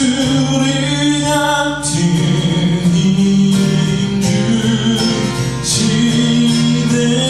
예수를 같은 이름 주시네.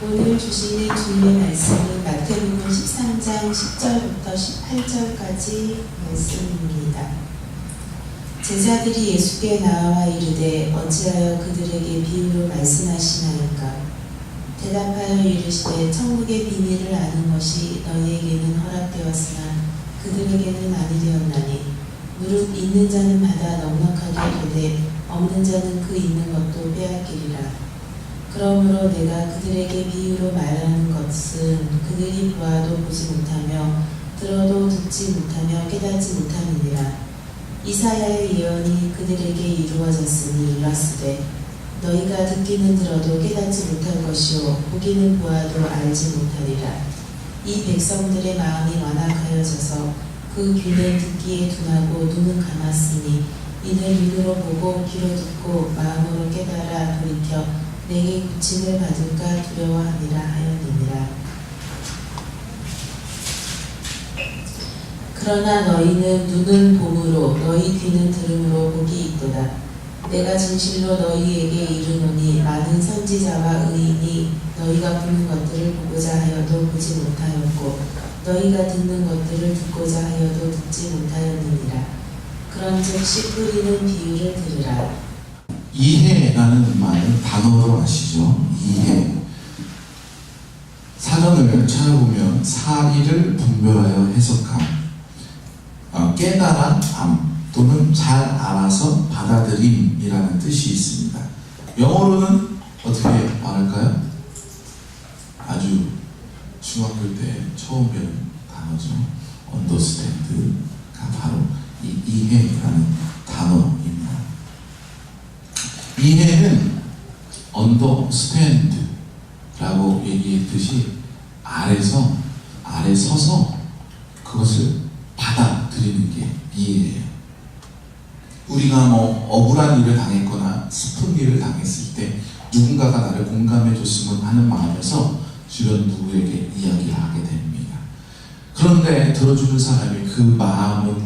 오늘 주시는 주님의 말씀은 마태복음 13장 10절부터 18절까지 말씀입니다. 제자들이 예수께 나와 이르되 어찌하여 그들에게 비유로 말씀하시나이까? 대답하여 이르시되 천국의 비밀을 아는 것이 너희에게는 허락되었으나 그들에게는 아니되었나니 무릇 있는 자는 받아 넉넉하게 되되 없는 자는 그 있는 것도 빼앗기리라. 그러므로 내가 그들에게 비유로 말하는 것은 그들이 보아도 보지 못하며 들어도 듣지 못하며 깨닫지 못함이니라. 이사야의 예언이 그들에게 이루어졌으니 이르시되 너희가 듣기는 들어도 깨닫지 못할 것이요 보기는 보아도 알지 못하리라. 이 백성들의 마음이 완악하여져서 그 귀는 듣기에 둔하고 눈은 감았으니 이는 눈으로 보고 귀로 듣고 마음으로 깨달아 돌이켜 내게 고침을 받을까 두려워함이라 하였느니라. 그러나 너희는 눈은 봄으로 너희 귀는 들음으로 복이 있도다. 내가 진실로 너희에게 이르노니 많은 선지자와 의인이 너희가 보는 것들을 보고자 하여도 보지 못하였고 너희가 듣는 것들을 듣고자 하여도 듣지 못하였느니라. 그런즉 씨 뿌리는 비유를 들으라. 이해라는 말은 단어로 아시죠? 이해. 사전을 찾아보면 사리를 분별하여 해석함, 깨달아 암 또는 잘 알아서 받아들임이라는 뜻이 있습니다. 영어로는 어떻게 말할까요? 아주 중학교 때 처음 배운 단어죠. understand가 바로 이 이해라는 단어입니다. 이해는 understand라고 얘기했듯이 아래 서서 그것을 받아들이는 게 이해예요. 우리가 억울한 일을 당했거나 슬픈 일을 당했을 때 누군가가 나를 공감해 줬으면 하는 마음에서 주변 누구에게 이야기를 하게 됩니다. 그런데 들어주는 사람이 그 마음은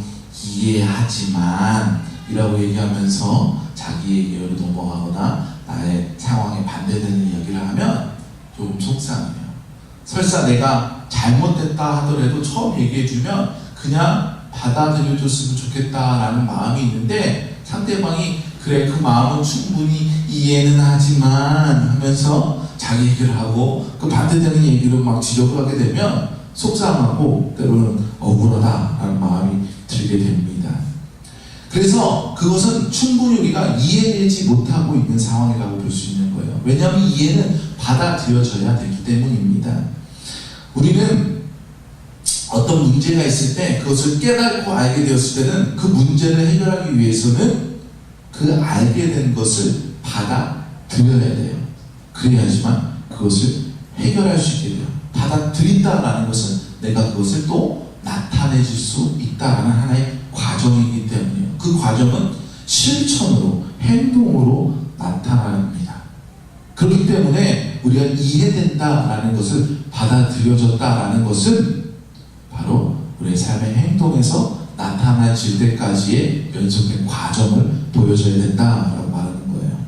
이해하지만 이라고 얘기하면서 자기의 얘기로 넘어가거나 나의 상황에 반대되는 이야기를 하면 조금 속상해요. 설사 내가 잘못됐다 하더라도 처음 얘기해주면 그냥 받아들여줬으면 좋겠다라는 마음이 있는데 상대방이 그래 그 마음은 충분히 이해는 하지만 하면서 자기 얘기를 하고 그 반대되는 얘기로 막 지적을 하게 되면 속상하고 때로는 억울하다라는 마음이 들게 됩니다. 그래서 그것은 충분히 우리가 이해되지 못하고 있는 상황이라고 볼 수 있는 거예요. 왜냐하면 이해는 받아들여져야 되기 때문입니다. 우리는 어떤 문제가 있을 때 그것을 깨닫고 알게 되었을 때는 그 문제를 해결하기 위해서는 그 알게 된 것을 받아들여야 돼요. 그래야지만 그것을 해결할 수 있게 돼요. 받아들인다라는 것은 내가 그것을 또 나타내줄 수 있다라는 하나의 과정이기 때문이에요. 그 과정은 실천으로, 행동으로 나타납니다. 그렇기 때문에 우리가 이해된다라는 것을 받아들여졌다라는 것은 바로 우리의 삶의 행동에서 나타나질 때까지의 연속된 과정을 보여줘야 된다라고 말하는 거예요.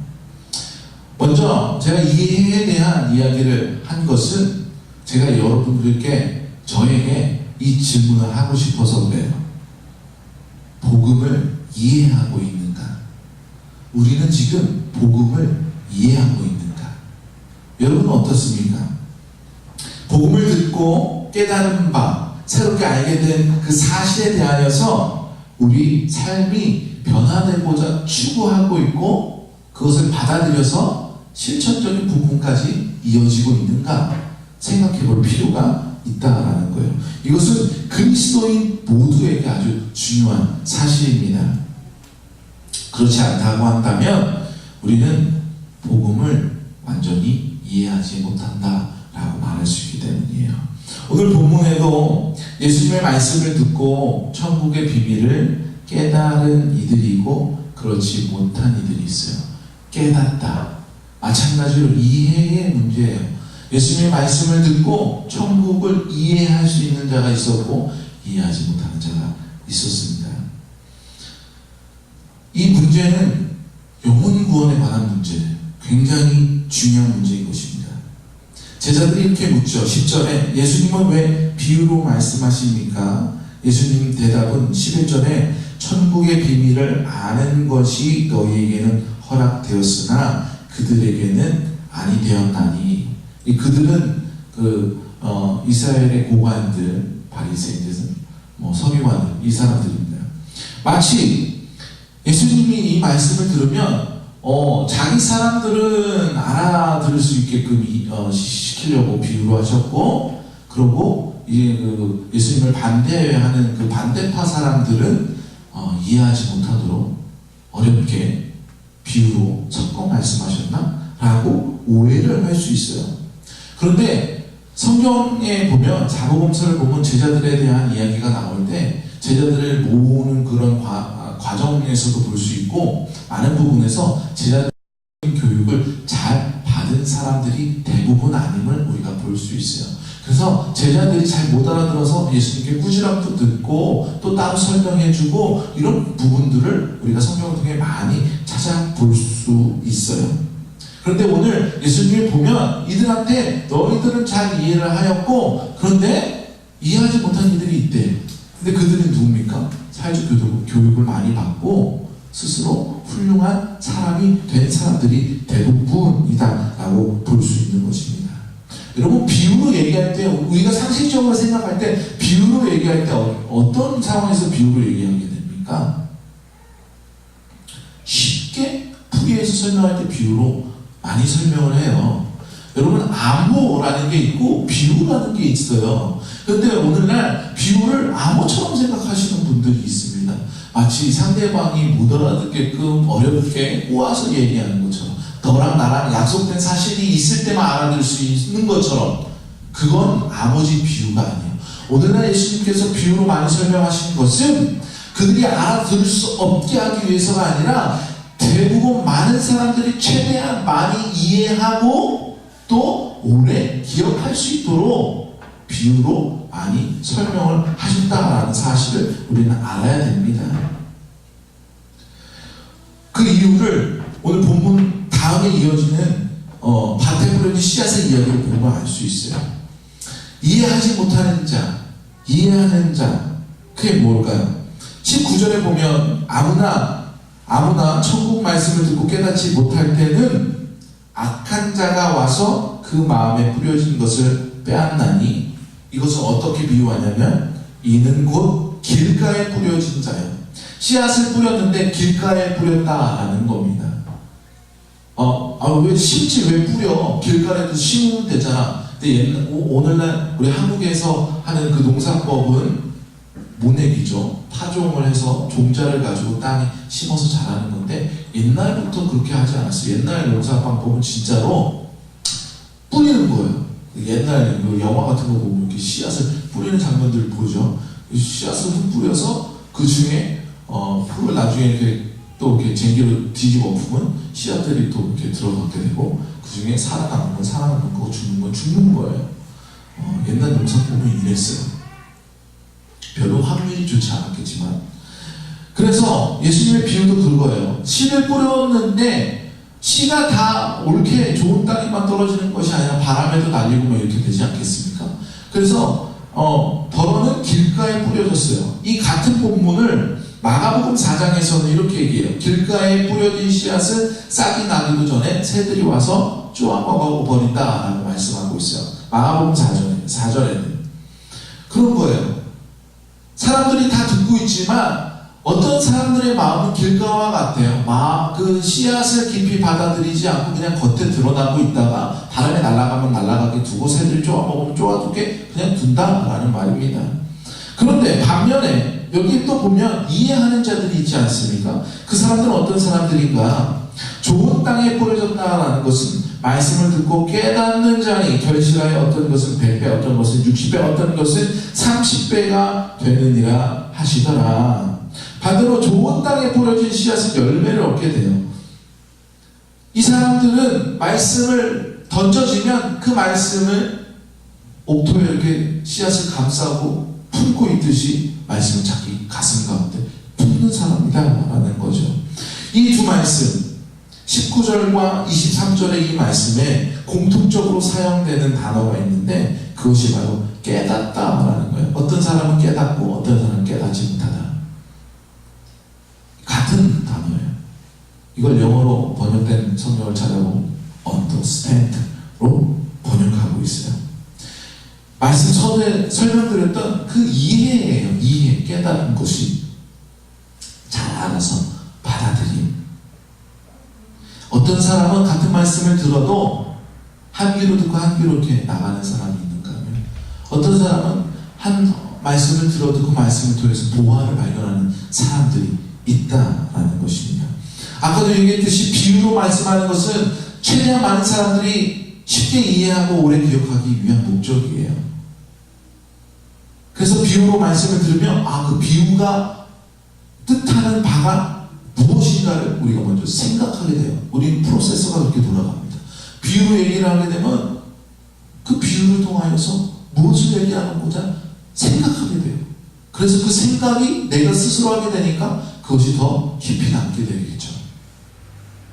먼저 제가 이해에 대한 이야기를 한 것은 제가 여러분들께 저에게 이 질문을 하고 싶어서 그래요. 복음을 이해하고 있는가? 우리는 지금 복음을 이해하고 있는가? 여러분은 어떻습니까? 복음을 듣고 깨달은 바, 새롭게 알게 된 그 사실에 대하여서 우리 삶이 변화되고자 추구하고 있고 그것을 받아들여서 실천적인 부분까지 이어지고 있는가 생각해 볼 필요가 있다라는 거예요. 이것은 그리스도인 모두에게 아주 중요한 사실입니다. 그렇지 않다고 한다면 우리는 복음을 완전히 이해하지 못한다라고 말할 수 있기 때문이에요. 오늘 본문에도 예수님의 말씀을 듣고 천국의 비밀을 깨달은 이들이고 그렇지 못한 이들이 있어요. 깨닫다. 마찬가지로 이해의 문제예요. 예수님의 말씀을 듣고 천국을 이해할 수 있는 자가 있었고 이해하지 못하는 자가 있었습니다. 이 문제는 영혼 구원에 관한 문제예요. 굉장히 중요한 문제인 것입니다. 제자들이 이렇게 묻죠. 10절에 예수님은 왜 비유로 말씀하십니까? 예수님 대답은 11절에 천국의 비밀을 아는 것이 너희에게는 허락되었으나 그들에게는 아니 되었나니. 이 그들은 이스라엘의 고관들, 바리새인들, 서기관들, 이 사람들입니다. 마치 예수님이 이 말씀을 들으면 자기 사람들은 알아들을 수 있게끔 시키려고 비유로 하셨고, 그리고 예수님을 반대하는 그 반대파 사람들은 이해하지 못하도록 어렵게 비유로 섞어 말씀하셨나? 라고 오해를 할 수 있어요. 그런데 성경에 보면, 사복음서를 보면 제자들에 대한 이야기가 나올 때 제자들을 모으는 그런 과정에서도 볼 수 있고, 많은 부분에서 제자들의 교육을 잘 받은 사람들이 대부분 아님을 우리가 볼 수 있어요. 그래서 제자들이 잘 못 알아들어서 예수님께 꾸지람도 듣고 또 따로 설명해주고 이런 부분들을 우리가 성경을 통해 많이 찾아볼 수 있어요. 그런데 오늘 예수님이 보면 이들한테 너희들은 잘 이해를 하였고 그런데 이해하지 못한 이들이 있대. 근데 그들이 누굽니까? 사회적 교육을 많이 받고 스스로 훌륭한 사람이 된 사람들이 대부분이다라고 볼 수 있는 것입니다. 여러분, 비유로 얘기할 때, 우리가 상식적으로 생각할 때 비유로 얘기할 때 어떤 상황에서 비유로 얘기하게 됩니까? 쉽게 풀이해서 설명할 때 비유로 많이 설명을 해요. 여러분, 암호라는 게 있고 비유라는 게 있어요. 그런데 오늘날 비유를 암호처럼 생각하시는 분들이 있습니다. 마치 상대방이 못 알아듣게끔 어렵게 꼬아서 얘기하는 것처럼, 너랑 나랑 약속된 사실이 있을 때만 알아들 수 있는 것처럼, 그건 아버지 비유가 아니에요. 오늘날 예수님께서 비유로 많이 설명하신 것은 그들이 알아들을 수 없게 하기 위해서가 아니라 대부분 많은 사람들이 최대한 많이 이해하고 또 오래 기억할 수 있도록 비유로 많이 설명을 하셨다라는 사실을 우리는 알아야 됩니다. 그 이유를 오늘 본문 다음에 이어지는 밭에 뿌려진 씨앗의 이야기를 보면 알 수 있어요. 이해하지 못하는 자, 이해하는 자, 그게 뭘까요? 19절에 보면 아무나 천국 말씀을 듣고 깨닫지 못할 때는 악한 자가 와서 그 마음에 뿌려진 것을 빼앗나니, 이것은 어떻게 비유하냐면 이는 곧 길가에 뿌려진 자예요. 씨앗을 뿌렸는데 길가에 뿌렸다라는 겁니다. 왜 심지 왜 뿌려? 길가에도 심으면 되잖아. 근데 오늘날 우리 한국에서 하는 그 농사법은 모내기죠. 타종을 해서 종자를 가지고 땅에 심어서 자라는 건데 옛날부터 그렇게 하지 않았어요. 옛날 농사 방법은 진짜로 뿌리는 거예요. 옛날 영화 같은 거 보면 이렇게 씨앗을 뿌리는 장면들 보죠. 씨앗을 흙 뿌려서 그 중에 흙을 나중에 이렇게 또 이렇게 쟁기로 뒤집어 엎으면 씨앗들이 또 이렇게 들어가게 되고 그 중에 살아남는 건 살아남는 거고 죽는 건 죽는 거예요. 옛날 농사법은 이랬어요. 별로 확률이 좋지 않았겠지만. 그래서 예수님의 비유도 그거예요. 씨를 뿌렸는데 씨가 다 옳게 좋은 땅에만 떨어지는 것이 아니라 바람에도 날리고 뭐 이렇게 되지 않겠습니까? 그래서 더러는 길가에 뿌려졌어요. 이 같은 본문을 마가복음 4장에서는 이렇게 얘기해요. 길가에 뿌려진 씨앗은 싹이 나기도 전에 새들이 와서 쪼아먹어 버린다라고 말씀하고 있어요. 마가복음 4절에는 그런 거예요. 사람들이 다 듣고 있지만 어떤 사람들의 마음은 길가와 같아요. 그 씨앗을 깊이 받아들이지 않고 그냥 겉에 드러나고 있다가 바람에 날아가면 날아가게 두고 새들이 쪼아먹으면 쪼아두게 그냥 둔다라는 말입니다. 그런데 반면에 여기 또 보면 이해하는 자들이 있지 않습니까? 그 사람들은 어떤 사람들인가? 좋은 땅에 뿌려졌다라는 것은 말씀을 듣고 깨닫는 자니 결실하여 어떤 것은 100배, 어떤 것은 60배, 어떤 것은 30배가 되느니라 하시더라. 반대로 좋은 땅에 뿌려진 씨앗은 열매를 얻게 돼요. 이 사람들은 말씀을 던져지면 그 말씀을 옥토에 이렇게 씨앗을 감싸고 품고 있듯이 말씀을 자기 가슴 가운데 품는 사람이다 라는 거죠. 이 두 말씀 19절과 23절의 이 말씀에 공통적으로 사용되는 단어가 있는데 그것이 바로 깨닫다라는 거예요. 어떤 사람은 깨닫고 어떤 사람은 깨닫지 못하다. 같은 단어예요. 이걸 영어로 번역된 성경을 찾아보면 understand로 번역하고 있어요. 말씀 전에 설명드렸던 그 이해예요. 이해, 깨달은 것이 잘 알아서 받아들임. 어떤 사람은 같은 말씀을 들어도 한 귀로 듣고 한 귀로 이렇게 나가는 사람이 있는가 하면 어떤 사람은 한 말씀을 들어도 그 말씀을 통해서 보화를 발견하는 사람들이 있다라는 것입니다. 아까도 얘기했듯이 비유로 말씀하는 것은 최대한 많은 사람들이 쉽게 이해하고 오래 기억하기 위한 목적이에요. 그래서 비유로 말씀을 들으면 그 비유가 뜻하는 바가 무엇인가를 우리가 먼저 생각하게 돼요. 우리는 프로세서가 그렇게 돌아갑니다. 비유로 얘기를 하게 되면 그 비유를 통하여서 무엇을 얘기하는고자 생각하게 돼요. 그래서 그 생각이 내가 스스로 하게 되니까 그것이 더 깊이 남게 되겠죠.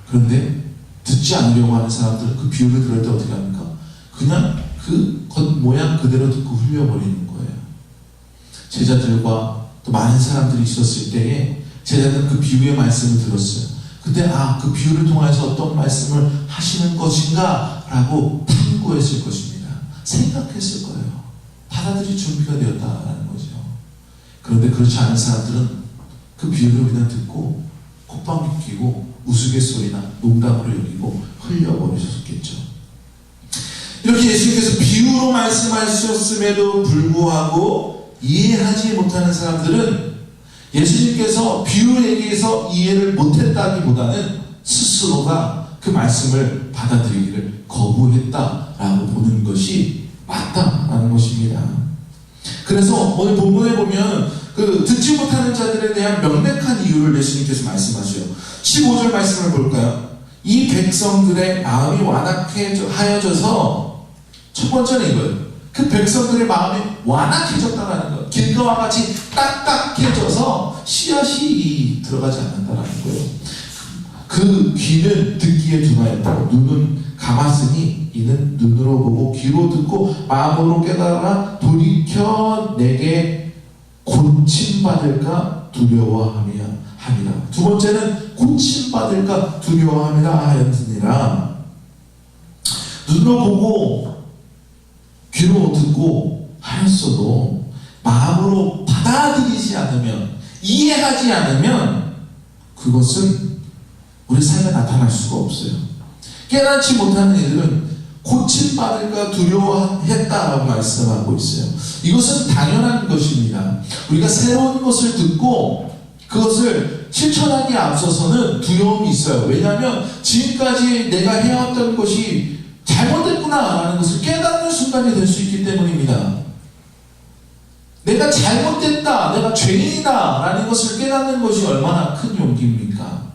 그런데 듣지 않으려고 하는 사람들은 그 비유를 들을 때 어떻게 합니까? 그냥 그 겉모양 그대로 듣고 흘려버리는 거예요. 제자들과 또 많은 사람들이 있었을 때에 제자들은 그 비유의 말씀을 들었어요. 근데 그 비유를 통해서 어떤 말씀을 하시는 것인가 라고 탐구했을 것입니다. 생각했을 거예요. 받아들일 준비가 되었다라는 거죠. 그런데 그렇지 않은 사람들은 그 비유를 그냥 듣고 콧방귀 뀌고 우스갯소리나 농담으로 여기고 흘려버리셨겠죠. 이렇게 예수님께서 비유로 말씀하셨음에도 불구하고 이해하지 못하는 사람들은 예수님께서 비유 얘기에서 이해를 못했다기보다는 스스로가 그 말씀을 받아들이기를 거부했다라고 보는 것이 맞다라는 것입니다. 그래서 오늘 본문에 보면 그 듣지 못하는 자들에 대한 명백한 이유를 예수님께서 말씀하셔요. 15절 말씀을 볼까요? 이 백성들의 마음이 완악하여져서 첫 번째는 이거예요. 그 백성들의 마음이 완악해졌다는 거예요. 길가와 같이 딱딱해져서 씨앗이 들어가지 않는다는 거예요. 그 귀는 듣기에 둔하였고 눈은 감았으니 이는 눈으로 보고 귀로 듣고 마음으로 깨달아 돌이켜 내게 고침받을까 두려워함이라. 두 번째는 고침받을까 두려워함이라 하였느니라. 눈으로 보고 귀로 듣고 하였어도 마음으로 받아들이지 않으면, 이해하지 않으면 그것은 우리 삶에 나타날 수가 없어요. 깨닫지 못하는 이들은 고침받을까 두려워했다라고 말씀하고 있어요. 이것은 당연한 것입니다. 우리가 새로운 것을 듣고 그것을 실천하기에 앞서서는 두려움이 있어요. 왜냐하면 지금까지 내가 해왔던 것이 잘못됐구나라는 것을 깨닫는 순간이 될 수 있기 때문입니다. 내가 잘못됐다, 내가 죄인이다라는 것을 깨닫는 것이 얼마나 큰 용기입니까?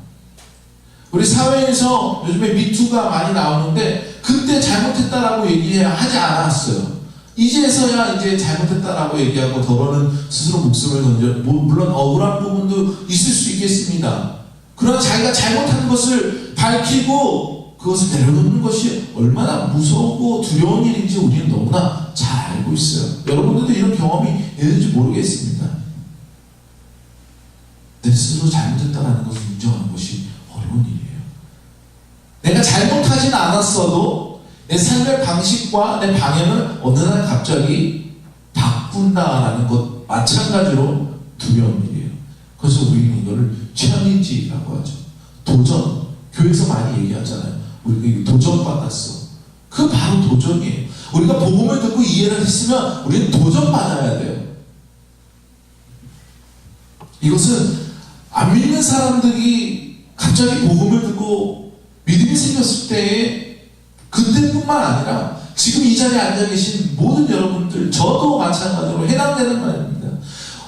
우리 사회에서 요즘에 미투가 많이 나오는데 그때 잘못했다라고 얘기하지 않았어요. 이제서야 이제 잘못했다라고 얘기하고 더러는 스스로 목숨을 던져, 물론 억울한 부분도 있을 수 있겠습니다. 그러나 자기가 잘못한 것을 밝히고 그것을 내려놓는 것이 얼마나 무서우고 두려운 일인지 우리는 너무나 잘 알고 있어요. 여러분들도 이런 경험이 있는지 모르겠습니다. 내 스스로 잘못했다라는 것을 인정하는 것이 어려운 일이에요. 내가 잘못하진 않았어도 내 삶의 방식과 내 방향을 어느 날 갑자기 바꾼다라는 것 마찬가지로 두려운 일이에요. 그래서 우리는 이거를 챌린지라고 하죠. 도전. 교회에서 많이 얘기하잖아요. 우리 도전받았어. 그 바로 도전이에요. 우리가 복음을 듣고 이해를 했으면 우리는 도전받아야 돼요. 이것은 안 믿는 사람들이 갑자기 복음을 듣고 믿음이 생겼을 때에 그때뿐만 아니라 지금 이 자리에 앉아 계신 모든 여러분들, 저도 마찬가지로 해당되는 말입니다.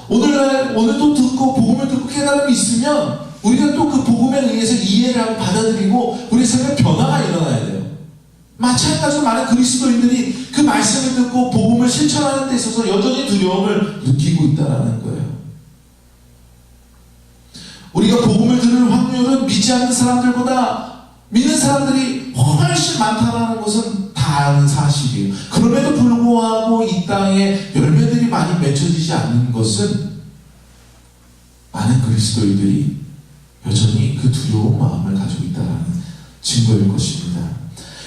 오늘도 듣고 복음을 듣고 깨달음이 있으면 우리가 또 그 복음에 의해서 이해를 하고 받아들이고 우리 삶에 변화가 일어나야 돼요. 마찬가지로 많은 그리스도인들이 그 말씀을 듣고 복음을 실천하는 데 있어서 여전히 두려움을 느끼고 있다는 거예요. 우리가 복음을 들을 확률은 믿지 않는 사람들보다 믿는 사람들이 훨씬 많다는 것은 다 아는 사실이에요. 그럼에도 불구하고 이 땅에 열매들이 많이 맺혀지지 않는 것은 많은 그리스도인들이 여전히 그 두려운 마음을 가지고 있다는 증거일 것입니다.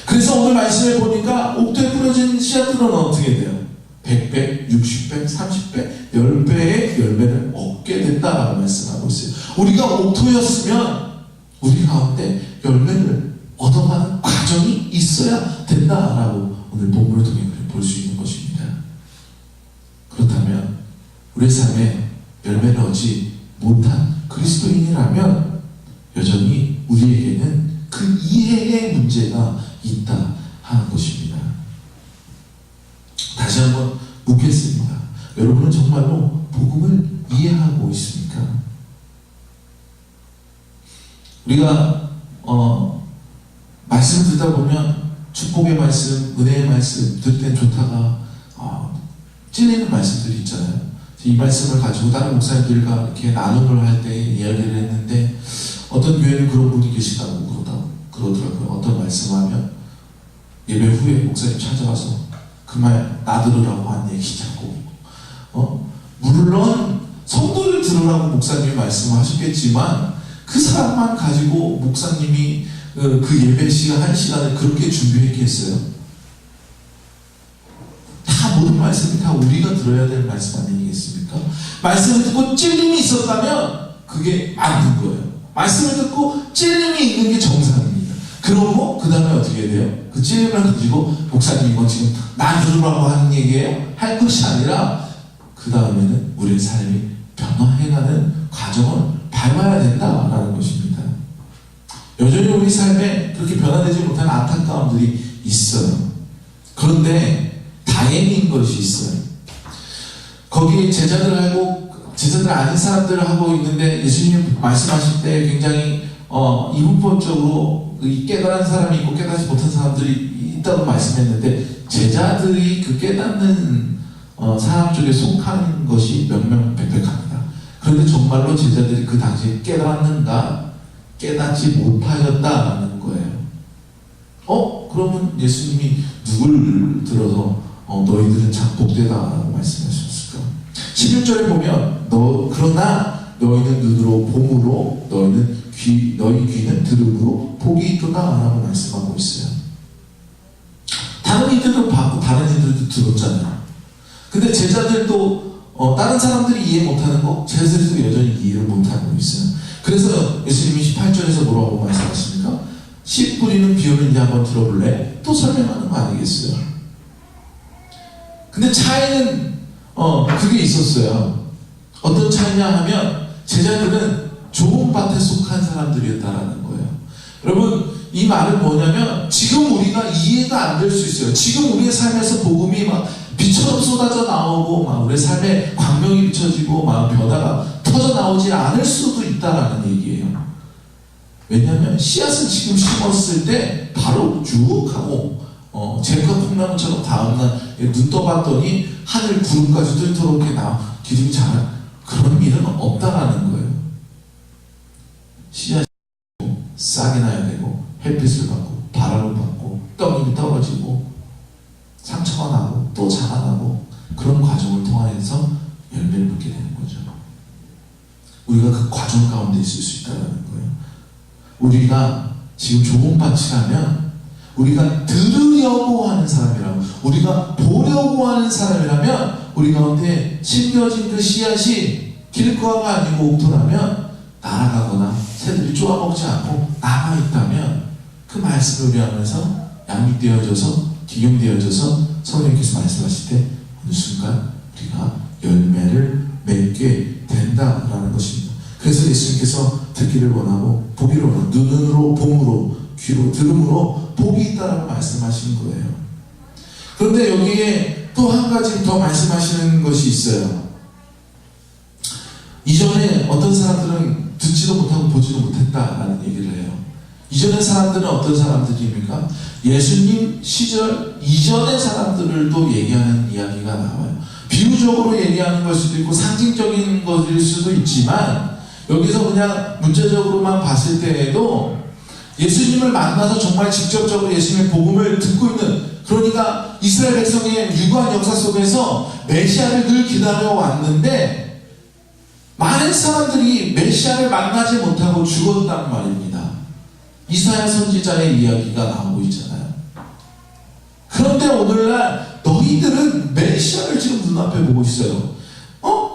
그래서 오늘 말씀을 보니까 옥토에 뿌려진 씨앗들은 어떻게 돼요? 100배, 60배, 30배, 10배의 열매를 얻게 된다라고 말씀하고 있어요. 우리가 옥토였으면 우리 가운데 열매를 얻어가는 과정이 있어야 된다라고 오늘 본문을 통해 볼 수 있는 것입니다. 그렇다면 우리의 삶에 열매를 얻지 못한 그리스도인이라면 여전히 우리에게는 그 이해의 문제가 있다 하는 것입니다. 다시 한번 묻겠습니다. 여러분은 정말로 복음을 이해하고 있습니까? 우리가 말씀을 듣다 보면 축복의 말씀, 은혜의 말씀 들을 땐 좋다가 찔리는 말씀들이 있잖아요. 이 말씀을 가지고 다른 목사님들과 이렇게 나눔을 할 때 이야기를 했는데 어떤 교회는 그런 분이 계시다고 그러더라고요. 어떤 말씀을 하면 예배 후에 목사님 찾아와서 그 말 나들으라고 한 얘기냐고. 물론 성도를 들으라고 목사님이 말씀하셨겠지만 그 사람만 가지고 목사님이 그 예배 시간 한 시간을 그렇게 준비했겠어요? 다 모든 말씀이 다 우리가 들어야 될 말씀 아니겠습니까? 말씀을 듣고 찔림이 있었다면 그게 맞는 거예요. 말씀을 듣고 찔림이 있는 게 정상입니다. 그러고 그 다음에 어떻게 돼요? 그 찔림을 가지고 목사님 이거 지금 나 들으라고 하는 얘기예요? 할 것이 아니라 그 다음에는 우리의 삶이 변화해가는 과정을 밟아야 된다라는 것입니다. 여전히 우리 삶에 그렇게 변화되지 못한 안타까움들이 있어요. 그런데 다행인 것이 있어요. 거기 제자들 아닌 사람들을 하고 있는데 예수님 말씀하실 때 굉장히 이분법적으로 깨달은 사람이 있고 깨닫지 못한 사람들이 있다고 말씀했는데 제자들이 그 깨닫는 사람 쪽에 속한 것이 명명백백합니다. 그런데 정말로 제자들이 그 당시에 깨달았는가? 깨닫지 못하였다라는 거예요. 그러면 예수님이 누굴 들어서 너희들은 참 복되다라고 말씀하셨을까? 11절에 보면 그러나 너희는 눈으로 봄으로 너희 귀는 들음으로 복이 있도다라고 말씀하고 있어요. 다른 이들도 봤고 다른 이들도 들었잖아요. 근데 제자들도 다른 사람들이 이해 못하는 거 제자들도 여전히 이해를 못하고 있어요. 그래서 예수님이 18절에서 뭐라고 말씀하십니까? 씨 뿌리는 비유를 이제 한번 들어볼래? 또 설명하는 거 아니겠어요? 근데 차이는 그게 있었어요. 어떤 차이냐 하면 제자들은 좋은 밭에 속한 사람들이었다라는 거예요. 여러분, 이 말은 뭐냐면 지금 우리가 이해가 안 될 수 있어요. 지금 우리의 삶에서 복음이 막 비처럼 쏟아져 나오고 막 우리의 삶에 광명이 비춰지고 막 벼다가 터져 나오지 않을 수도 있다라는 얘기예요. 왜냐하면 씨앗을 지금 심었을 때 바로 쭉 하고 제컷 콩나물처럼 다음날 눈 떠봤더니 하늘 구름까지 뚫도록 이렇게 기둥이 자라, 그런 일은 없다라는 거예요. 씨앗이 싹이 나야 되고 햇빛을 받고 바람을 받고 떡잎이 떨어지고 상처가 나고 또 자라나고 그런 과정을 통해서 열매를 맺게 되는 거죠. 우리가 그 과정 가운데 있을 수 있다는 거예요. 우리가 지금 좋은 밭이라면, 우리가 들으려고 하는 사람이라면, 우리가 보려고 하는 사람이라면, 우리 가운데 심겨진 그 씨앗이 길가가 아니고 옥토라면 날아가거나 새들이 쪼아먹지 않고 남아있다면 그 말씀을 우리하면서 양육되어져서 기용되어져서 성령님께서 말씀하실 때 어느 순간 우리가 열매를 맺게 된다라는 것입니다. 그래서 예수님께서 듣기를 원하고 보기를 원하고 눈으로 봄으로 귀로 들음으로 복이 있다라고 말씀하신 거예요. 그런데 여기에 또 한 가지 더 말씀하시는 것이 있어요. 이전에 어떤 사람들은 듣지도 못하고 보지도 못했다라는 얘기를 해요. 이전의 사람들은 어떤 사람들입니까? 예수님 시절 이전의 사람들을 또 얘기하는 이야기가 나와요. 비유적으로 얘기하는 걸 수도 있고 상징적인 것일 수도 있지만, 여기서 그냥 문자적으로만 봤을 때에도 예수님을 만나서 정말 직접적으로 예수님의 복음을 듣고 있는, 그러니까 이스라엘 백성의 유구한 역사 속에서 메시아를 늘 기다려왔는데 많은 사람들이 메시아를 만나지 못하고 죽었단 말입니다. 이사야 선지자의 이야기가 나오고 있잖아요. 그런데 오늘날 너희들은 메시아를 지금 눈앞에 보고 있어요.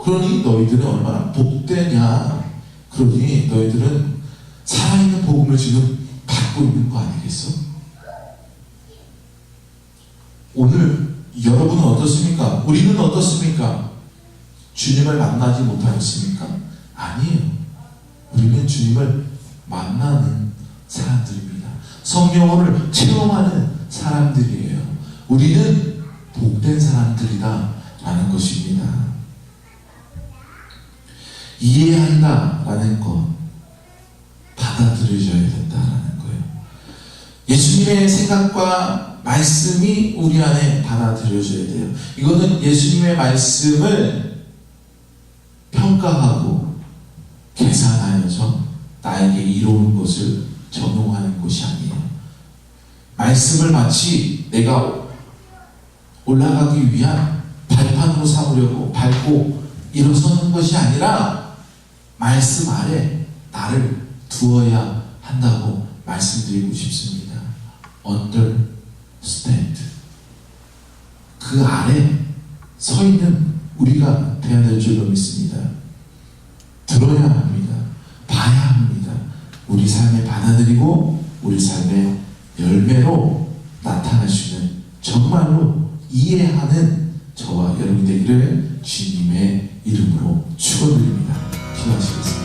그러니 너희들은 얼마나 복되냐. 그러니 너희들은 살아있는 복음을 지금 받고 있는 거 아니겠어? 오늘 여러분은 어떻습니까? 우리는 어떻습니까? 주님을 만나지 못하였습니까? 아니에요. 우리는 주님을 만나는 사람들입니다. 성령을 체험하는 사람들이에요. 우리는 복된 사람들이다 라는 것입니다. 이해한다라는 것, 받아들여져야 된다라는 거예요. 예수님의 생각과 말씀이 우리 안에 받아들여져야 돼요. 이거는 예수님의 말씀을 평가하고 계산하여서 나에게 이로운 것을 적용하는 것이 아니에요. 말씀을 마치 내가 올라가기 위한 발판으로 삼으려고 밟고 일어서는 것이 아니라 말씀 아래 나를 두어야 한다고 말씀드리고 싶습니다. understand. 그 아래 서 있는 우리가 돼야 될 줄로 믿습니다. 들어야 합니다. 봐야 합니다. 우리 삶에 받아들이고 우리 삶의 열매로 나타날 수 있는, 정말로 이해하는 저와 여러분이 되기를 주님의 이름으로 축원드립니다. 기도하시겠습니다.